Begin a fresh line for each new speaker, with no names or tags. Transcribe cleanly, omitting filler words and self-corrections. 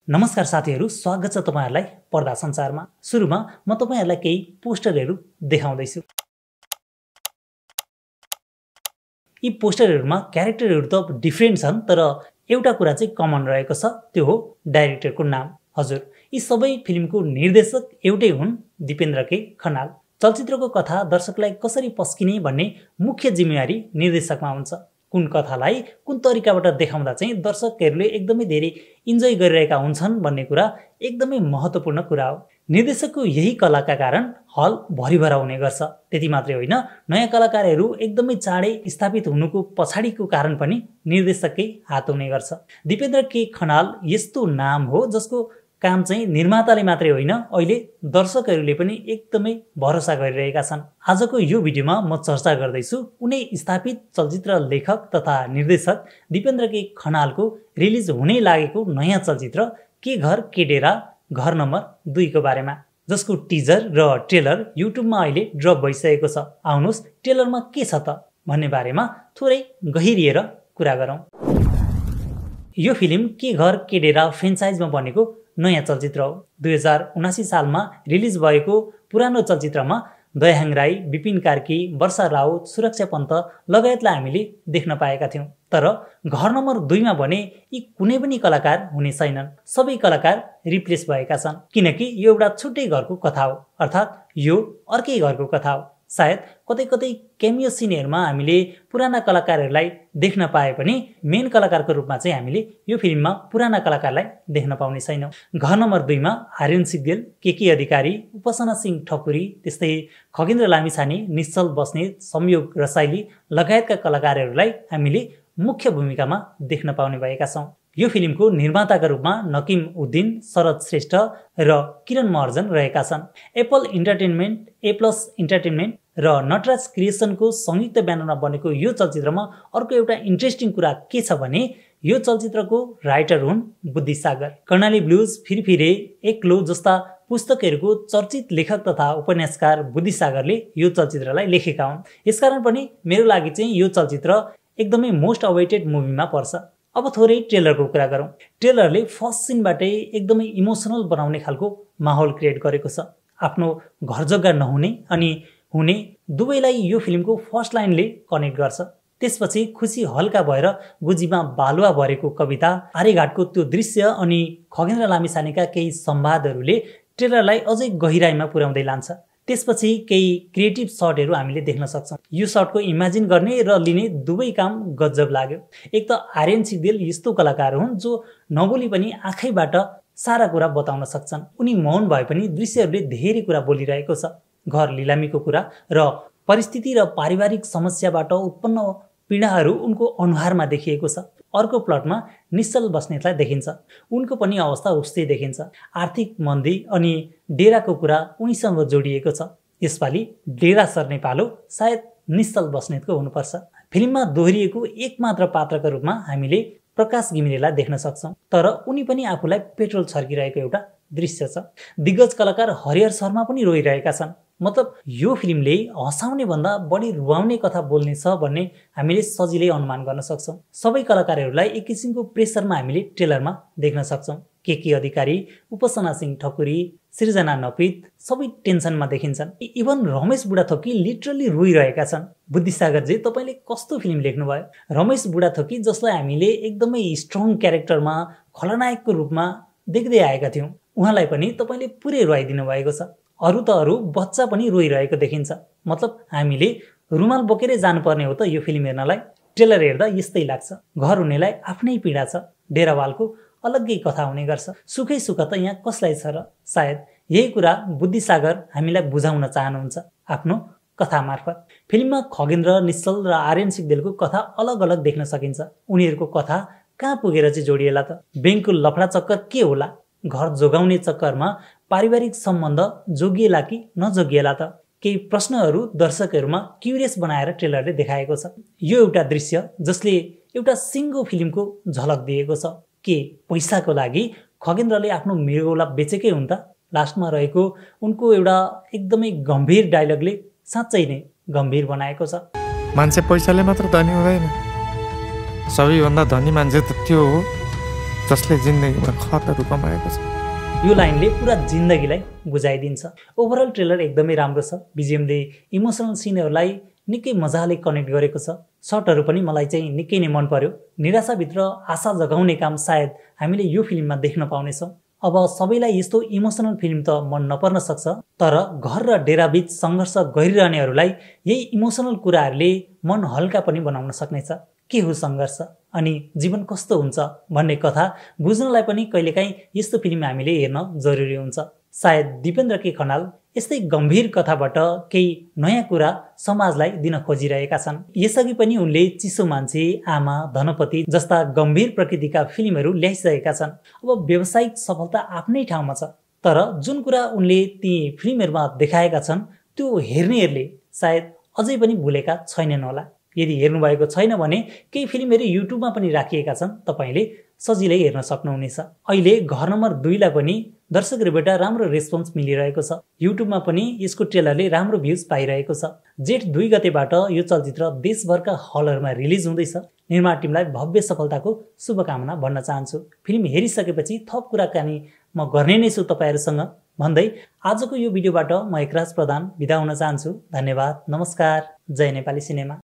नमस्कार साथीहरू, स्वागत छ तपाईहरुलाई पर्दा संसारमा। सुरुमा म तपाईहरुलाई केही पोस्टरहरू देखाउँदैछु। यी पोस्टरहरूमा क्यारेक्टरहरू त डिफरेन्ट छन्, तर एउटा कुरा चाहिँ कमन रहेको छ, त्यो हो डाइरेक्टरको नाम। हजुर, यी सबै फिल्मको निर्देशक एउटै हुन्, दिपेन्द्र के खनाल। चलचित्रको कथा दर्शकलाई कसरी पस्किने भन्ने मुख्य जिम्मेवारी निर्देशकमा हुन्छ। कुन कथालाई कुन तरिकाबाट देखाउँदा चाहिँ दर्शकहरूले एकदमै धेरै इन्जोय गरिरहेका हुन्छन् भन्ने कुरा एकदमै महत्त्वपूर्ण कुरा हो। निर्देशकको यही कलाका कारण हल भरिभरा हुने गर्छ। त्यति मात्रै होइन, नयाँ कलाकारहरू एकदमै चाँडै स्थापित हुनुको पछाडिको कारण पनि निर्देशककै हात हुने गर्छ। दिपेन्द्र के खनाल यस्तो नाम हो जसको काम चाहिँ निर्माताले मात्रै होइन, अहिले दर्शकहरूले पनि एकदमै भरोसा गरिरहेका छन्। आजको यो भिडियोमा म चर्चा गर्दैछु उनै स्थापित चलचित्र लेखक तथा निर्देशक दिपेन्द्र के खनालको रिलिज हुनै लागेको नयाँ चलचित्र के घर के डेरा घर नम्बर 2 को बारेमा, जसको टिजर र ट्रेलर युट्युबमा अहिले ड्रप भइसकेको छ। आउनुहोस् ट्रेलरमा के छ त भन्ने बारेमा थोरै गहिरिएर कुरा गरौँ। यो फिल्म के घर के डेरा फ्रेन्चाइजमा बनेको नयाँ चलचित्र हो। 2079 सालमा रिलिज भएको पुरानो चलचित्रमा दयाहाङ राई, विपिन कार्की, वर्षा राउत, सुरक्षा पन्त लगायतलाई हामीले देख्न पाएका थियौँ। तर घर नम्बर 2 मा भने यी कुनै पनि कलाकार हुने छैनन्। सबै कलाकार रिप्लेस भएका छन्, किनकि यो एउटा छुट्टै घरको कथा हो, अर्थात् यो अर्कै घरको कथा हो। सायद कतै कतै क्यामियो सिनहरुमा हामीले पुराना कलाकारहरूलाई देख्न पाए पनि मेन कलाकारको रूपमा चाहिँ हामीले यो फिल्ममा पुराना कलाकारलाई देख्न पाउने छैनौँ। घर नम्बर 2 मा आर्यन सिग्देल, केके अधिकारी, उपासना सिंह ठकुरी, त्यस्तै खगेन्द्र लामिछाने, निश्चल बस्नेत, संयोग रसाइली लगायतका कलाकारहरूलाई हामीले मुख्य भूमिकामा देख्न पाउने भएका छौँ। यो फिल्मको निर्माताका रूपमा नकिम उद्दिन, शरद श्रेष्ठ र किरण महर्जन रहेका छन्। एप्पल इन्टरटेनमेन्ट, ए+ इन्टरटेनमेन्ट र नटराज क्रिएसनको संयुक्त ब्यानरमा बनेको यो चलचित्रमा अर्को एउटा इन्ट्रेस्टिङ कुरा के छ भने यो चलचित्रको राइटर हुन् बुद्धि सागर। कर्णाली ब्लुज, फिरफिरे, एक्लो जस्ता पुस्तकहरूको चर्चित लेखक तथा उपन्यासकार बुद्धि सागरले यो चलचित्रलाई लेखेका हुन्। यसकारण पनि मेरो लागि चाहिँ यो चलचित्र एकदमै मोस्ट अवेटेड मुभीमा पर्छ। अब थोरै ट्रेलरको कुरा गरौँ। ट्रेलरले फर्स्ट सिनबाटै एकदमै इमोसनल बनाउने खालको माहौल क्रिएट गरेको छ। आफ्नो घर जग्गा नहुने अनि हुने दुवैलाई यो फिल्मको फर्स्ट लाइनले कनेक्ट गर्छ। त्यसपछि खुसी हल्का भएर गुजीमा बालुवा भरेको कविता, आर्यघाटको त्यो दृश्य अनि खगेन्द्र लामिछानेका केही संवादहरूले ट्रेलरलाई अझै गहिराइमा पुर्याउँदै लान्छ। त्यसपछि केही क्रिएटिभ सर्टहरू हामीले देख्न सक्छौँ। यो सर्टको इमेजिन गर्ने र लिने दुवै काम गजब लाग्यो। एक त आर्यन सिग्देल यस्तो कलाकार हुन् जो नबोली पनि आँखैबाट सारा कुरा बताउन सक्छन्। उनी मौन भए पनि दृश्यहरूले धेरै कुरा बोलिरहेको छ। घर लिलामीको कुरा र परिस्थिति र पारिवारिक समस्याबाट उत्पन्न पीडाहरू उनको अनुहारमा देखिएको छ। अर्को प्लटमा निश्चल बस्नेतलाई देखिन्छ, उनको पनि अवस्था उस्तै देखिन्छ। आर्थिक मन्दी अनि डेराको कुरा उनीसँग जोडिएको छ। यसपालि डेरा सर्ने पालो सायद निश्चल बस्नेतको हुनुपर्छ। फिल्ममा दोहोरिएको एकमात्र पात्रका रूपमा हामीले प्रकाश घिमिरेलाई देख्न सक्छौँ, तर उनी पनि आफूलाई पेट्रोल छर्किरहेको एउटा दृश्य छ। दिग्गज कलाकार हरिहर शर्मा पनि रोइरहेका छन्। मतलब यो फिल्मले हँसाउने भन्दा बढी रुवाउने कथा बोल्नेछ भन्ने हामीले सजिलै अनुमान गर्न सक्छौँ। सबै कलाकारहरूलाई एक किसिमको प्रेसरमा हामीले ट्रेलरमा देख्न सक्छौँ। केके अधिकारी, उपासना सिंह ठकुरी, सृजना नपित सबै टेन्सनमा देखिन्छन्। इभन रमेश बुढाथोकी लिटरली रोइरहेका छन्। बुद्धि सागरजी, तपाईँले कस्तो फिल्म लेख्नुभयो? रमेश बुढाथोकी जसलाई हामीले एकदमै स्ट्रङ क्यारेक्टरमा खलनायकको रूपमा देख्दै आएका थियौँ, उहाँलाई पनि तपाईँले पुरै रुवाइदिनु भएको छ। अरू त अरू बच्चा पनि रोइरहेको देखिन्छ। मतलब हामीले रुमाल बोकेरै जानुपर्ने हो त यो फिल्म हेर्नलाई? ट्रेलर हेर्दा यस्तै लाग्छ। घर हुनेलाई आफ्नै पीडा छ, डेरावालको अलग्गै कथा हुने गर्छ। सुखै सुख त यहाँ कसलाई छ र? सायद यही कुरा बुद्धि सागर हामीलाई बुझाउन चाहनुहुन्छ आफ्नो कथा मार्फत। फिल्ममा खगेन्द्र, निश्चल र आर्यन सिग्देलको कथा अलग अलग देख्न सकिन्छ। उनीहरूको कथा कहाँ पुगेर चाहिँ जोडिएला त? ब्याङ्कको लफडा चक्कर के होला? घर जोगाउने चक्करमा पारिवारिक सम्बन्ध जोगिएला कि नजोगिएला त? केही प्रश्नहरू दर्शकहरूमा क्युरियस बनाएर ट्रेलरले देखाएको छ। यो एउटा दृश्य जसले एउटा सिङ्गो फिल्मको झलक दिएको छ। के पैसाको लागि खगेन्द्रले आफ्नो मृगौला बेचेकै हुन् त? लास्टमा रहेको उनको एउटा एकदमै गम्भीर डायलगले साँच्चै नै गम्भीर बनाएको छ।
मान्छे पैसाले मात्र धनी हुँदैन, सबैभन्दा धनी मान्छे त त्यो हो जसले जिन्दगीमा खतहरू कमाएको छ।
यो लाइनले पुरा जिन्दगीलाई बुझाइदिन्छ। ओभरअल ट्रेलर एकदमै राम्रो छ। बिजिएमले इमोसनल सिनहरूलाई निकै मजाले कनेक्ट गरेको छ। सर्टहरू पनि मलाई चाहिँ निकै नै मन पर्यो। निराशाभित्र आशा जगाउने काम सायद हामीले यो फिल्ममा देख्न पाउनेछौँ। अब सबैलाई यस्तो इमोसनल फिल्म त मन नपर्न सक्छ, तर घर र डेराबीच सङ्घर्ष गरिरहनेहरूलाई यही इमोसनल कुराहरूले मन हल्का पनि बनाउन सक्नेछ। के हो सङ्घर्ष अनि जीवन कस्तो हुन्छ भन्ने कथा बुझ्नलाई पनि कहिलेकाहीँ यस्तो फिल्म हामीले हेर्न जरुरी हुन्छ। सायद दिपेन्द्र के खनाल यस्तै गम्भीर कथाबाट केही नयाँ कुरा समाजलाई दिन खोजिरहेका छन्। यसअघि पनि उनले चिसो मान्छे, आमा, धनपति जस्ता गम्भीर प्रकृतिका फिल्महरू ल्याइसकेका छन्। अब व्यावसायिक सफलता आफ्नै ठाउँमा छ, तर जुन कुरा उनले ती फिल्महरूमा देखाएका छन् त्यो हेर्नेहरूले सायद अझै पनि भुलेका छैनन् होला। यदि हेर्नुभएको छैन भने केही फिल्महरू युट्युबमा पनि राखिएका छन्, तपाईँले सजिलै हेर्न सक्नुहुनेछ। अहिले घर नम्बर 2 लाई पनि दर्शकहरूबाट राम्रो रेस्पोन्स मिलिरहेको छ। युट्युबमा पनि यसको ट्रेलरले राम्रो भ्युज पाइरहेको छ। जेठ 2 गतेबाट यो चलचित्र देशभरका हलहरूमा रिलिज हुँदैछ। निर्माण टिमलाई भव्य सफलताको शुभकामना भन्न चाहन्छु। फिल्म हेरिसकेपछि थप कुराकानी म गर्ने नै छु तपाईँहरूसँग भन्दै आजको यो भिडियोबाट म एकराज प्रधान बिदा हुन चाहन्छु। धन्यवाद, नमस्कार, जय नेपाली सिनेमा।